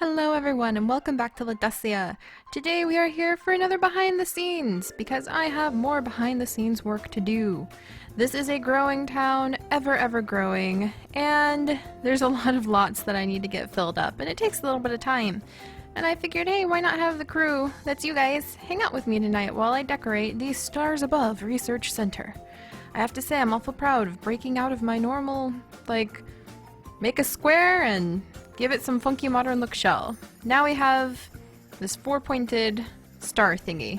Hello everyone and welcome back to Ledesia. Today we are here for another behind the scenes because I have more behind the scenes work to do. This is a growing town, ever growing, and there's a lot of lots that I need to get filled up and it takes a little bit of time. And I figured, hey, why not have the crew, that's you guys, hang out with me tonight while I decorate the Stars Above Research Center. I have to say I'm awful proud of breaking out of my normal, make a square and give it some funky modern look shell. Now we have this four-pointed star thingy.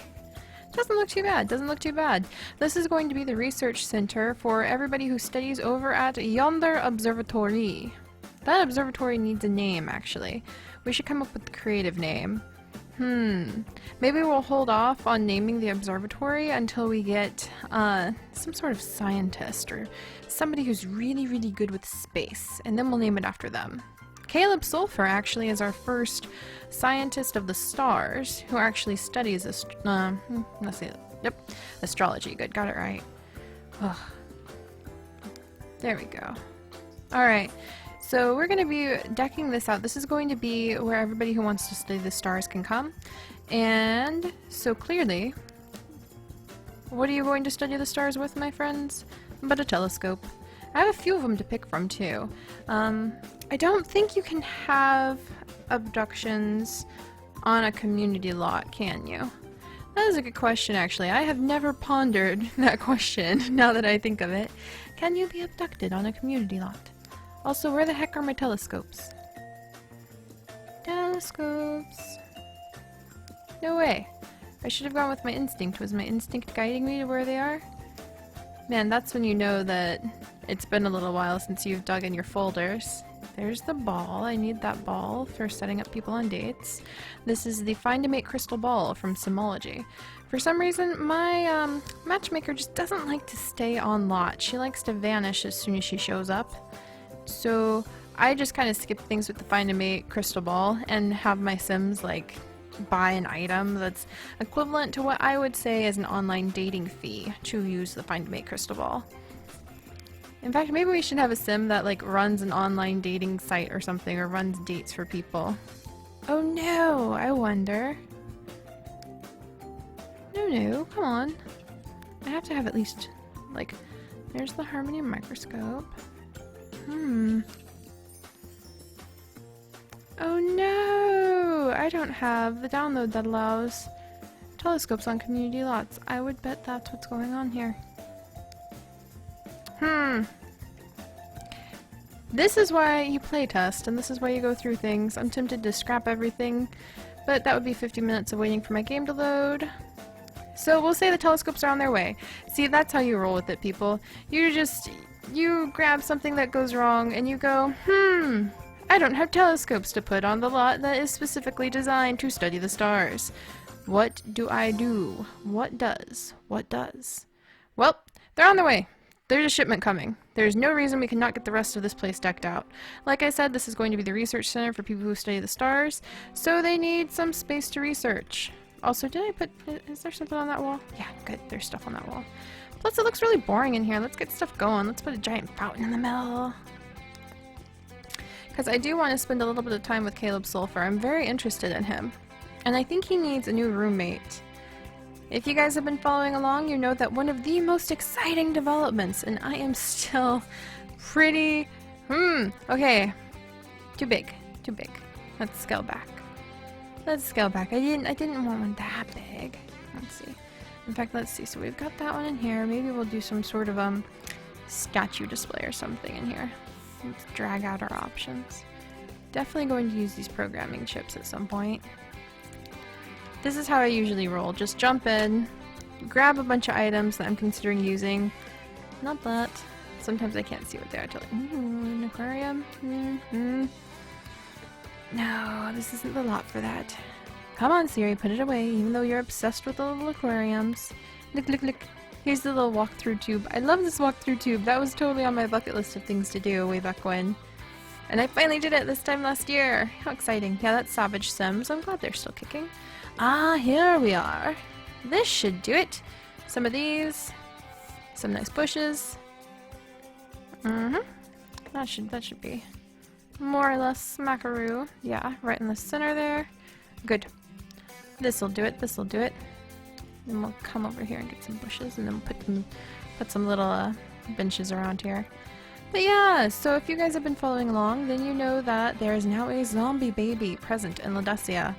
Doesn't look too bad, doesn't look too bad. This is going to be the research center for everybody who studies over at yonder observatory. That observatory needs a name, actually. We should come up with a creative name. Maybe we'll hold off on naming the observatory until we get some sort of scientist or somebody who's really good with space, and then we'll name it after them. Caleb Sulfur actually is our first scientist of the stars who actually studies astrology. Good, got it right. Ugh. There we go. Alright, so we're going to be decking this out. This is going to be where everybody who wants to study the stars can come. And so clearly, what are you going to study the stars with, my friends? But a telescope. I have a few of them to pick from too. I don't think you can have abductions on a community lot, can you? That is a good question, actually. I have never pondered that question, now that I think of it. Can you be abducted on a community lot? Also, where the heck are my telescopes? Telescopes. No way. I should have gone with my instinct. Was my instinct guiding me to where they are? Man, that's when you know that it's been a little while since you've dug in your folders. There's the ball. I need that ball for setting up people on dates. This is the Find a Mate crystal ball from Simology. For some reason, my matchmaker just doesn't like to stay on lot. She likes to vanish as soon as she shows up. So I just kind of skip things with the Find a Mate crystal ball and have my Sims buy an item that's equivalent to what I would say is an online dating fee to use the Find a Mate crystal ball. In fact, maybe we should have a sim that runs an online dating site or something, or runs dates for people. Oh no, I wonder. No, come on. I have to have at least, there's the Harmony microscope. Oh no! I don't have the download that allows telescopes on community lots. I would bet that's what's going on here. This is why you playtest, and this is why you go through things. I'm tempted to scrap everything, but that would be 50 minutes of waiting for my game to load. So we'll say the telescopes are on their way. See, that's how you roll with it, people. You grab something that goes wrong, and you go, I don't have telescopes to put on the lot that is specifically designed to study the stars. What do I do? What does? Well, they're on their way. There's a shipment coming. There's no reason we cannot get the rest of this place decked out. Like I said, this is going to be the research center for people who study the stars, so they need some space to research. Also, is there something on that wall? Yeah, good, there's stuff on that wall. Plus, it looks really boring in here. Let's get stuff going. Let's put a giant fountain in the middle. Because I do want to spend a little bit of time with Caleb Sulfur. I'm very interested in him. And I think he needs a new roommate. If you guys have been following along, you know that one of the most exciting developments, and I am still pretty... okay. Too big. Let's scale back. I didn't want one that big. Let's see. In fact, let's see. So we've got that one in here. Maybe we'll do some sort of statue display or something in here. Let's drag out our options. Definitely going to use these programming chips at some point. This is how I usually roll. Just jump in, grab a bunch of items that I'm considering using. Not that. Sometimes I can't see what they are till an aquarium. No, this isn't the lot for that. Come on, Seri, put it away, even though you're obsessed with the little aquariums. Look. Here's the little walkthrough tube. I love this walkthrough tube. That was totally on my bucket list of things to do way back when. And I finally did it this time last year. How exciting. Yeah, that's Savage Sims. I'm glad they're still kicking. Ah, here we are. This should do it. Some of these. Some nice bushes. That should be More or less smackaroo. Yeah, right in the center there. Good. This'll do it, this'll do it. Then we'll come over here and get some bushes and then put some little benches around here. But yeah, so if you guys have been following along, then you know that there is now a zombie baby present in Ledesia.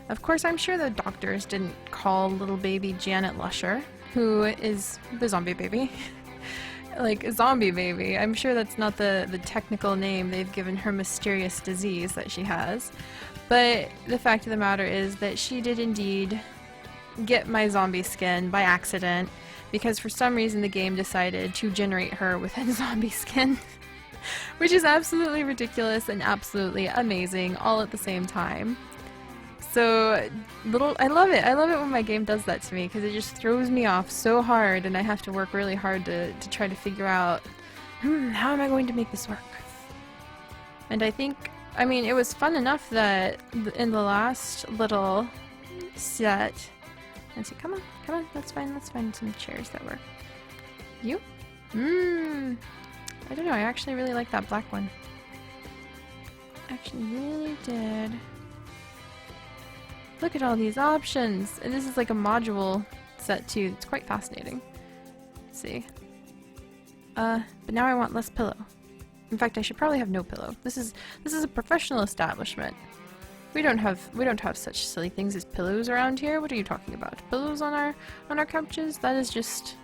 Of course, I'm sure the doctors didn't call little baby Janet Lusher, who is the zombie baby, like a zombie baby. I'm sure that's not the technical name they've given her mysterious disease that she has. But the fact of the matter is that she did indeed get my zombie skin by accident, because for some reason the game decided to generate her with a zombie skin, which is absolutely ridiculous and absolutely amazing all at the same time. So I love it. I love it when my game does that to me, because it just throws me off so hard and I have to work really hard to try to figure out, how am I going to make this work? And I mean, it was fun enough that in the last little set, let's see, come on, let's find some chairs that work. You? I don't know, I actually really like that black one. Actually really did. Look at all these options! And this is like a module set too, it's quite fascinating. Let's see. But now I want less pillow. In fact, I should probably have no pillow. This is a professional establishment. We don't have such silly things as pillows around here. What are you talking about? Pillows on our couches? That is just...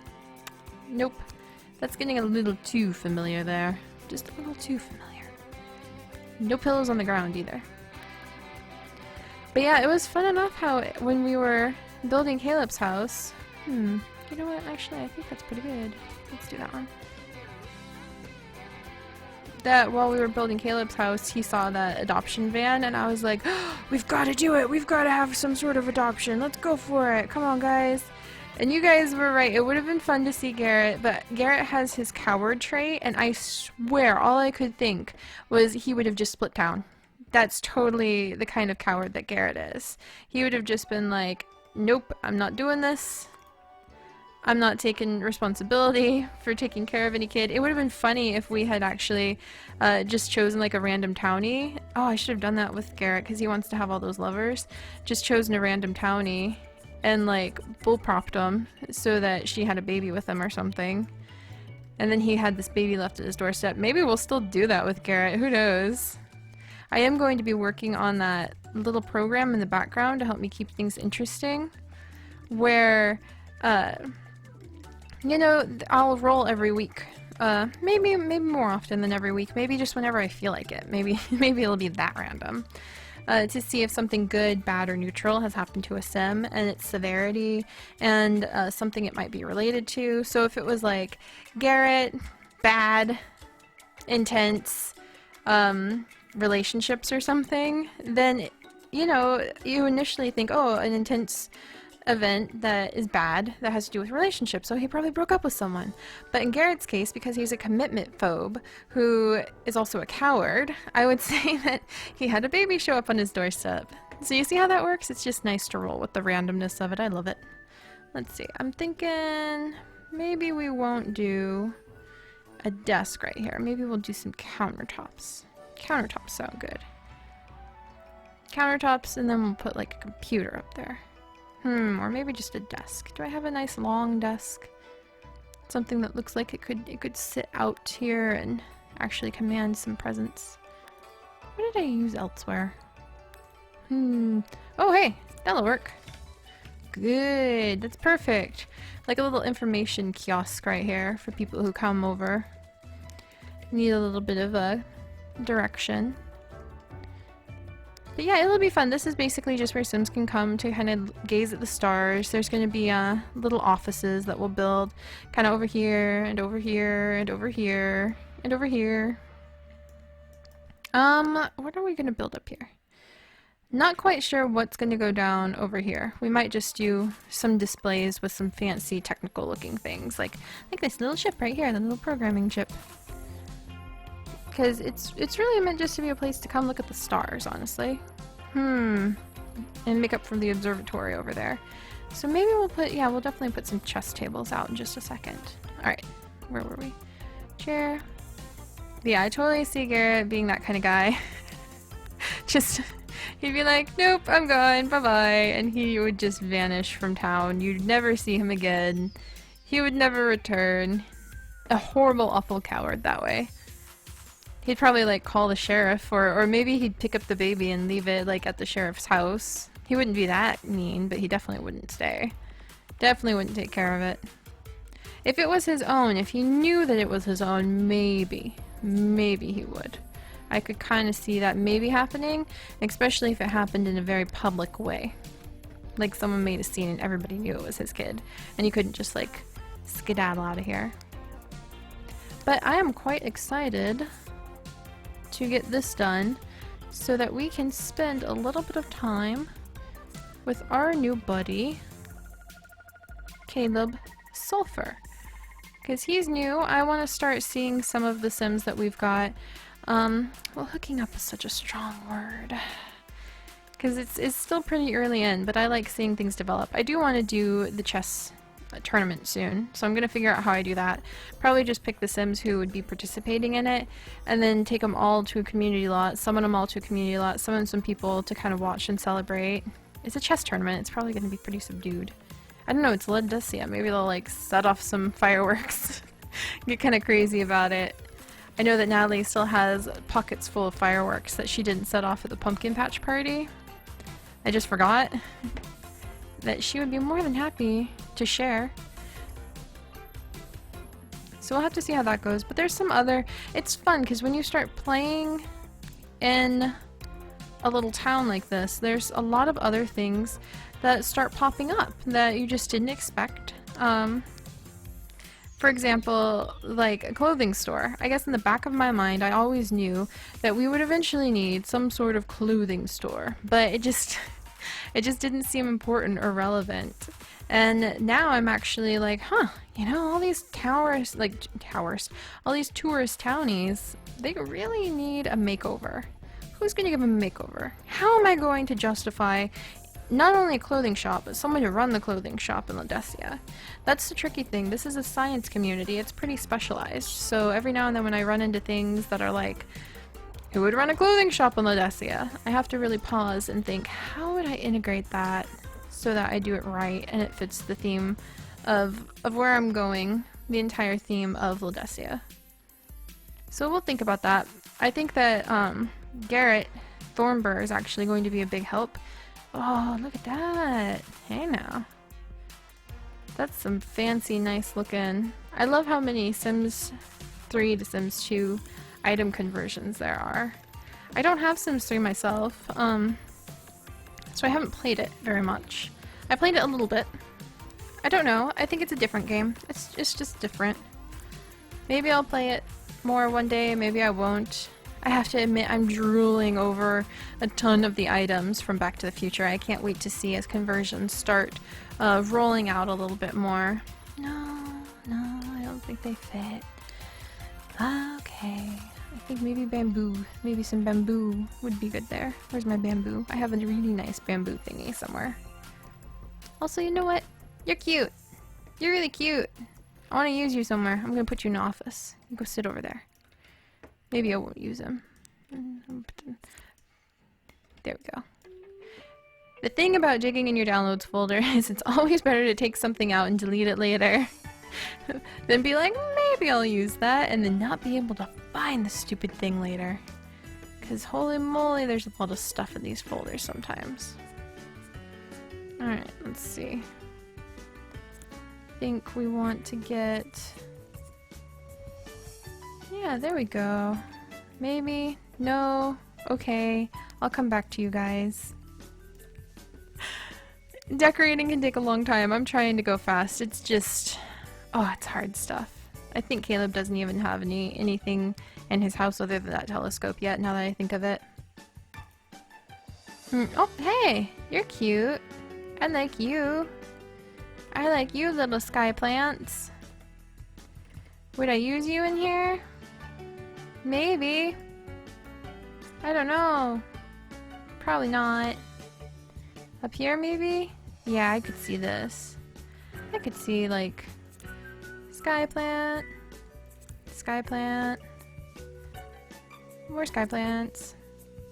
Nope. That's getting a little too familiar there. Just a little too familiar. No pillows on the ground either. But yeah, it was fun enough how when we were building Caleb's house... You know what? Actually, I think that's pretty good. Let's do that one. That while we were building Caleb's house, he saw that adoption van, and I was like, oh, we've got to do it! We've got to have some sort of adoption! Let's go for it! Come on, guys! And you guys were right. It would have been fun to see Garrett, but Garrett has his coward trait, and I swear all I could think was he would have just split town. That's totally the kind of coward that Garrett is. He would have just been like, nope, I'm not doing this. I'm not taking responsibility for taking care of any kid. It would have been funny if we had actually just chosen like a random townie. Oh, I should have done that with Garrett because he wants to have all those lovers. Just chosen a random townie and like full propped him so that she had a baby with him or something. And then he had this baby left at his doorstep. Maybe we'll still do that with Garrett. Who knows? I am going to be working on that little program in the background to help me keep things interesting where you know, I'll roll every week. Maybe more often than every week. Maybe just whenever I feel like it. Maybe it'll be that random. To see if something good, bad, or neutral has happened to a sim and its severity and something it might be related to. So if it was like Garrett, bad, intense, relationships or something, then, you know, you initially think, oh, an intense event that is bad that has to do with relationships, so he probably broke up with someone. But in Garrett's case, because he's a commitment phobe who is also a coward, I would say that he had a baby show up on his doorstep. So you see how that works? It's just nice to roll with the randomness of it. I love it. Let's see, I'm thinking maybe we won't do a desk right here. Maybe we'll do some countertops. Countertops sound good. Countertops, and then we'll put like a computer up there. Or maybe just a desk. Do I have a nice long desk? Something that looks like it could sit out here and actually command some presence. What did I use elsewhere? Oh hey, that'll work. Good, that's perfect. Like a little information kiosk right here for people who come over. Need a little bit of a direction. But yeah, it'll be fun. This is basically just where Sims can come to kind of gaze at the stars. There's going to be little offices that we'll build kind of over here, and over here, and over here, and over here. What are we going to build up here? Not quite sure what's going to go down over here. We might just do some displays with some fancy technical looking things, like this little ship right here, the little programming ship. Because it's really meant just to be a place to come look at the stars, honestly. And make up for the observatory over there. So maybe we'll definitely put some chess tables out in just a second. Alright, where were we? Chair. Yeah, I totally see Garrett being that kind of guy. Just, he'd be like, nope, I'm gone, bye-bye, and he would just vanish from town. You'd never see him again. He would never return. A horrible, awful coward that way. He'd probably like call the sheriff, or maybe he'd pick up the baby and leave it like at the sheriff's house. He wouldn't be that mean, but he definitely wouldn't stay. Definitely wouldn't take care of it. If it was his own, if he knew that it was his own, maybe he would. I could kind of see that maybe happening, especially if it happened in a very public way. Like someone made a scene and everybody knew it was his kid, and he couldn't just like skedaddle out of here. But I am quite excited to get this done so that we can spend a little bit of time with our new buddy, Caleb Sulfur. Because he's new, I want to start seeing some of the Sims that we've got. Well, hooking up is such a strong word. Because it's still pretty early in, but I like seeing things develop. I do want to do the chess tournament soon, so I'm going to figure out how I do that. Probably just pick the Sims who would be participating in it, and then take them all to a community lot, summon them all to a community lot, summon some people to kind of watch and celebrate. It's a chess tournament, it's probably going to be pretty subdued. I don't know, it's Ledesia. Maybe they'll like set off some fireworks. Get kind of crazy about it. I know that Natalie still has pockets full of fireworks that she didn't set off at the pumpkin patch party. I just forgot that she would be more than happy to share. So we'll have to see how that goes. But there's some other... It's fun because when you start playing in a little town like this, there's a lot of other things that start popping up that you just didn't expect. For example, like a clothing store. I guess in the back of my mind, I always knew that we would eventually need some sort of clothing store, but it just didn't seem important or relevant. And now I'm actually like, huh, you know, all these all these tourist townies, they really need a makeover. Who's gonna give them a makeover? How am I going to justify not only a clothing shop, but someone to run the clothing shop in Ledesia? That's the tricky thing. This is a science community. It's pretty specialized. So every now and then when I run into things that are like, who would run a clothing shop in Ledesia? I have to really pause and think, how would I integrate that so that I do it right and it fits the theme of where I'm going, the entire theme of Ledesia. So we'll think about that. I think that Garrett Thornburr is actually going to be a big help. Oh, look at that. Hey now. That's some fancy, nice looking. I love how many Sims 3 to Sims 2 item conversions there are. I don't have Sims 3 myself, so I haven't played it very much. I played it a little bit. I don't know. I think it's a different game. It's just different. Maybe I'll play it more one day, maybe I won't. I have to admit I'm drooling over a ton of the items from Back to the Future. I can't wait to see as conversions start rolling out a little bit more. No, I don't think they fit. Okay, I think maybe bamboo. Maybe some bamboo would be good there. Where's my bamboo? I have a really nice bamboo thingy somewhere. Also, you know what? You're cute. You're really cute. I want to use you somewhere. I'm going to put you in an office. You go sit over there. Maybe I won't use him. There we go. The thing about digging in your downloads folder is it's always better to take something out and delete it later than be like, maybe I'll use that, and then not be able to find the stupid thing later. Because holy moly, there's a lot of stuff in these folders sometimes. Alright, let's see. I think we want to get... Yeah, there we go. Maybe. No. Okay. I'll come back to you guys. Decorating can take a long time. I'm trying to go fast. It's just... Oh, it's hard stuff. I think Caleb doesn't even have anything in his house other than that telescope yet, now that I think of it. Oh, hey! You're cute. I like you. I like you, little sky plants. Would I use you in here? Maybe. I don't know. Probably not. Up here, maybe? Yeah, I could see this. I could see, like, sky plant, more sky plants.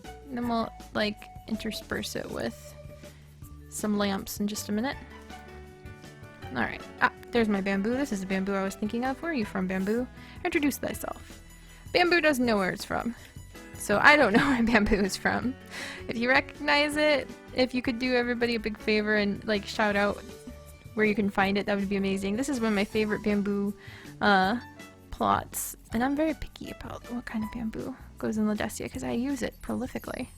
And then we'll like intersperse it with some lamps in just a minute. Alright. Ah, there's my bamboo. This is the bamboo I was thinking of. Where are you from, bamboo? Introduce thyself. Bamboo doesn't know where it's from. So I don't know where bamboo is from. If you recognize it, if you could do everybody a big favor and like shout out where you can find it, that would be amazing. This is one of my favorite bamboo plots. And I'm very picky about what kind of bamboo goes in Ledesia because I use it prolifically.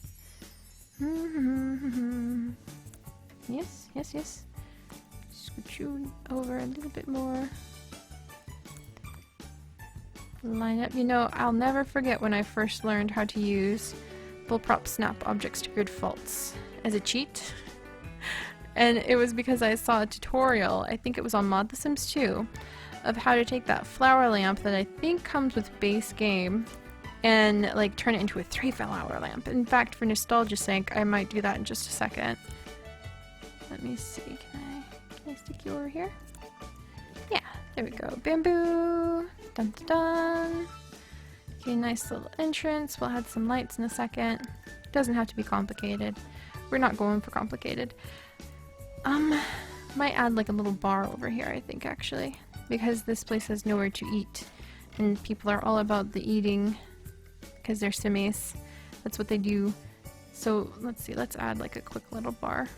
Yes, yes, yes. Scooch you over a little bit more. Line up. You know, I'll never forget when I first learned how to use bullprop snap objects to grid faults as a cheat. And it was because I saw a tutorial, I think it was on Mod The Sims 2, of how to take that flower lamp that I think comes with base game and like turn it into a 3-flower lamp. In fact, for nostalgia's sake, I might do that in just a second. Let me see, can I stick you over here? Yeah, there we go. Bamboo! Dun dun dun! Okay, nice little entrance. We'll add some lights in a second. Doesn't have to be complicated. We're not going for complicated. Might add like a little bar over here, I think, actually. Because this place has nowhere to eat. And people are all about the eating. Because they're simmies. That's what they do. So, let's see. Let's add like a quick little bar.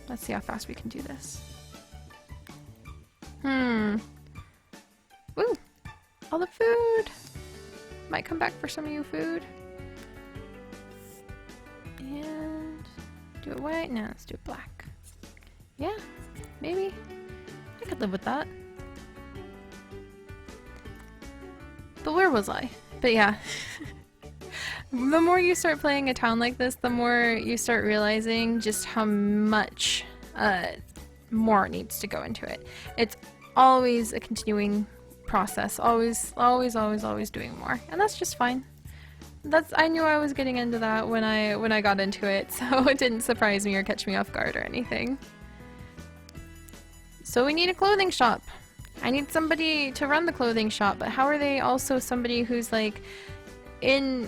Let's see how fast we can do this. Woo! All the food! Might come back for some of you food. And do it white? No, let's do it black. Yeah, maybe. I could live with that. But where was I? But yeah. The more you start playing a town like this, the more you start realizing just how much more needs to go into it. It's always a continuing process. Always doing more. And that's just fine. I knew I was getting into that when I got into it, so it didn't surprise me or catch me off guard or anything. So we need a clothing shop. I need somebody to run the clothing shop, but how are they also somebody who's like in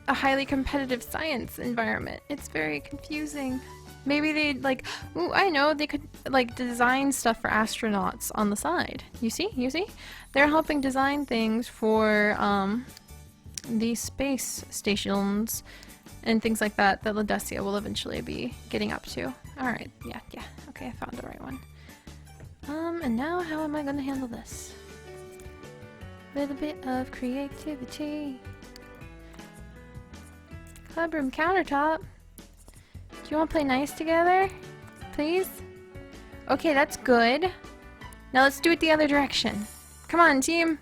a highly competitive science environment? It's very confusing. Maybe they'd like, ooh, I know, they could like design stuff for astronauts on the side. You see? You see? They're helping design things for the space stations and things like that that Ledesia will eventually be getting up to. Alright, yeah. Okay, I found the right one. And now how am I gonna handle this? With a bit of creativity. Clubroom countertop. Do you want to play nice together? Please? Okay, that's good. Now let's do it the other direction. Come on, team.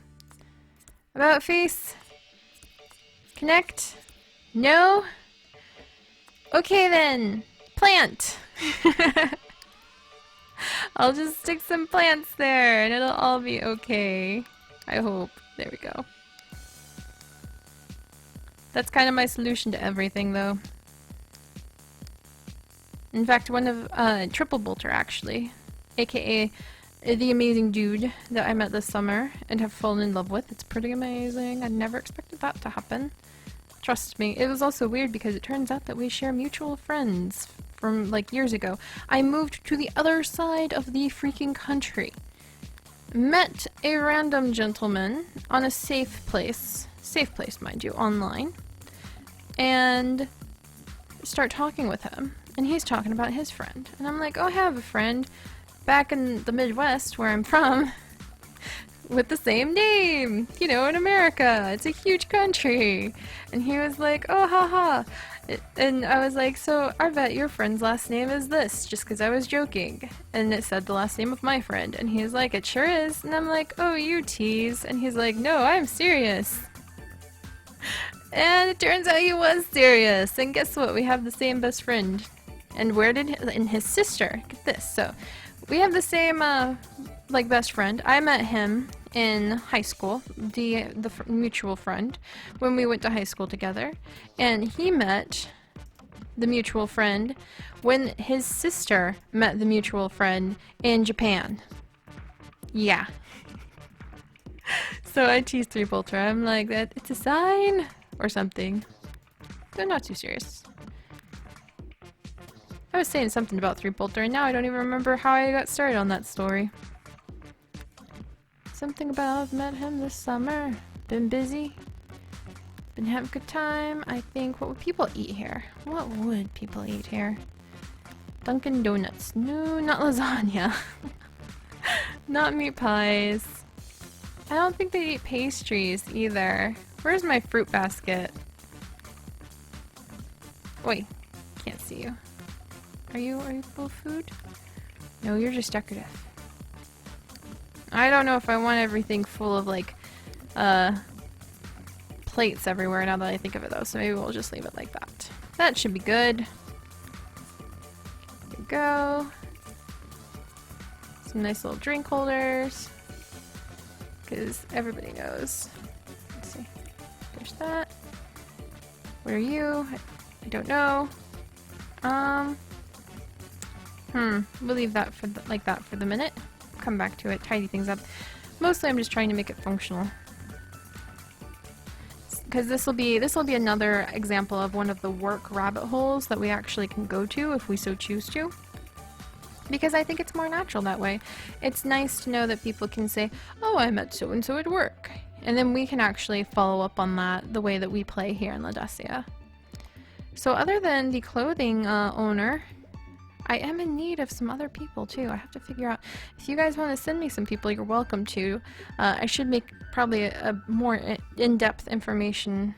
About face. Connect. No? Okay then. Plant. I'll just stick some plants there and it'll all be okay. I hope. There we go. That's kind of my solution to everything, though. In fact, one of Triple Bolter, actually, aka the amazing dude that I met this summer and have fallen in love with. It's pretty amazing. I never expected that to happen. Trust me. It was also weird because it turns out that we share mutual friends from like years ago. I moved to the other side of the freaking country. Met a random gentleman on a safe place, mind you, online, and start talking with him. And he's talking about his friend. And I'm like, oh, I have a friend back in the Midwest where I'm from with the same name, you know, in America. It's a huge country. And he was like, oh, haha. And I was like, so I bet your friend's last name is this, just because I was joking. And it said the last name of my friend. And he was like, it sure is. And I'm like, oh, you tease. And he's like, no, I'm serious. And it turns out he was serious. And guess what? We have the same best friend. And and his sister. Get this. So we have the same, like, best friend. I met him in high school, the mutual friend, when we went to high school together. And he met the mutual friend when his sister met the mutual friend in Japan. Yeah. So I teased 3 Bolter. I'm like, that it's a sign or something. So not too serious. I was saying something about 3-bolter and now I don't even remember how I got started on that story. Something about I've met him this summer. Been busy. Been having a good time. I think, what would people eat here? What would people eat here? Dunkin' Donuts. No, not lasagna. Not meat pies. I don't think they eat pastries either. Where's my fruit basket? Wait, can't see you. Are you full of food? No, you're just decorative. I don't know if I want everything full of like plates everywhere now that I think of it though, so maybe we'll just leave it like that. That should be good. There we go. Some nice little drink holders. Because everybody knows. Let's see. There's that. Where are you? I don't know. We'll leave that for like that for the minute. Come back to it, tidy things up. Mostly I'm just trying to make it functional. Because this will be another example of one of the work rabbit holes that we actually can go to if we so choose to. Because I think it's more natural that way. It's nice to know that people can say, oh, I met so-and-so at work. And then we can actually follow up on that the way that we play here in Ledesia. So other than the clothing owner, I am in need of some other people too. I have to figure out, if you guys want to send me some people, you're welcome to. I should make probably a more in-depth information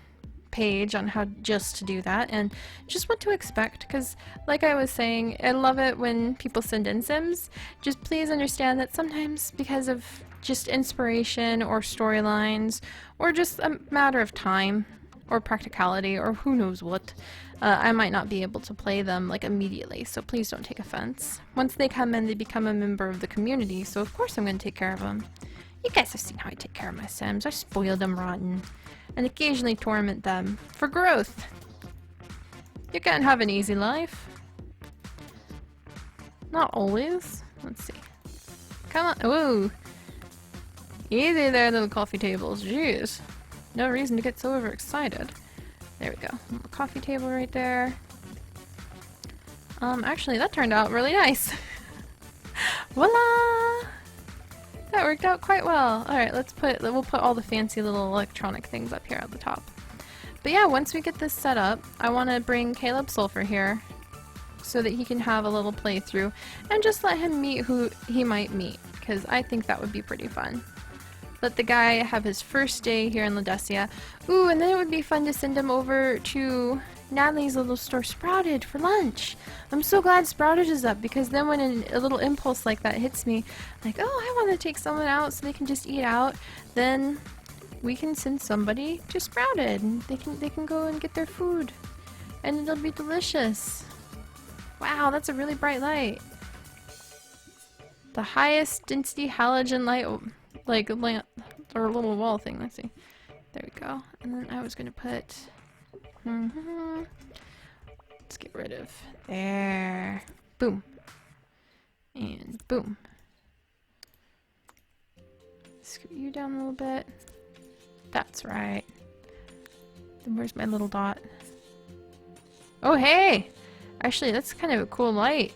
page on how just to do that and just what to expect, because like I was saying, I love it when people send in sims. Just please understand that sometimes because of just inspiration or storylines or just a matter of time or practicality or who knows what, I might not be able to play them like immediately, so please don't take offense. Once they come in, they become a member of the community, so of course I'm going to take care of them. You guys have seen how I take care of my sims. I spoil them rotten and occasionally torment them for growth. You can't have an easy life. Not always. Let's see. Come on. Ooh. Easy there, little coffee tables. Jeez. No reason to get so overexcited. There we go. Little coffee table right there. Actually, that turned out really nice. Voila! That worked out quite well. Alright, we'll put all the fancy little electronic things up here at the top. But yeah, once we get this set up, I want to bring Caleb Sulphur here so that he can have a little playthrough and just let him meet who he might meet, because I think that would be pretty fun. Let the guy have his first day here in Ledesia. Ooh, and then it would be fun to send him over to Natalie's little store, Sprouted, for lunch. I'm so glad Sprouted is up, because then when a little impulse like that hits me, like, oh, I want to take someone out so they can just eat out, then we can send somebody to Sprouted and they can go and get their food. And it'll be delicious. Wow, that's a really bright light. The highest density halogen light, like a lamp or a little wall thing. Let's see. There we go. And then I was gonna put. Let's get rid of there. Boom. And boom. Scoot you down a little bit. That's right. Then where's my little dot? Oh hey! Actually, that's kind of a cool light.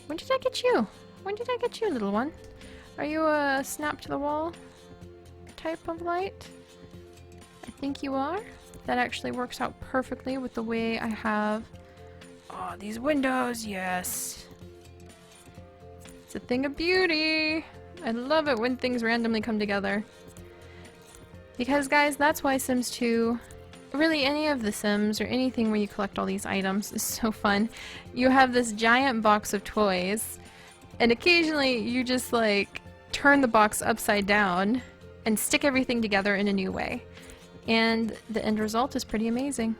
When did I get you? When did I get you, little one? Are you a snap to the wall type of light? I think you are. That actually works out perfectly with the way I have. Oh, these windows, yes. It's a thing of beauty. I love it when things randomly come together. Because guys, that's why Sims 2, really any of the Sims or anything where you collect all these items is so fun. You have this giant box of toys and occasionally you just like turn the box upside down and stick everything together in a new way. And the end result is pretty amazing.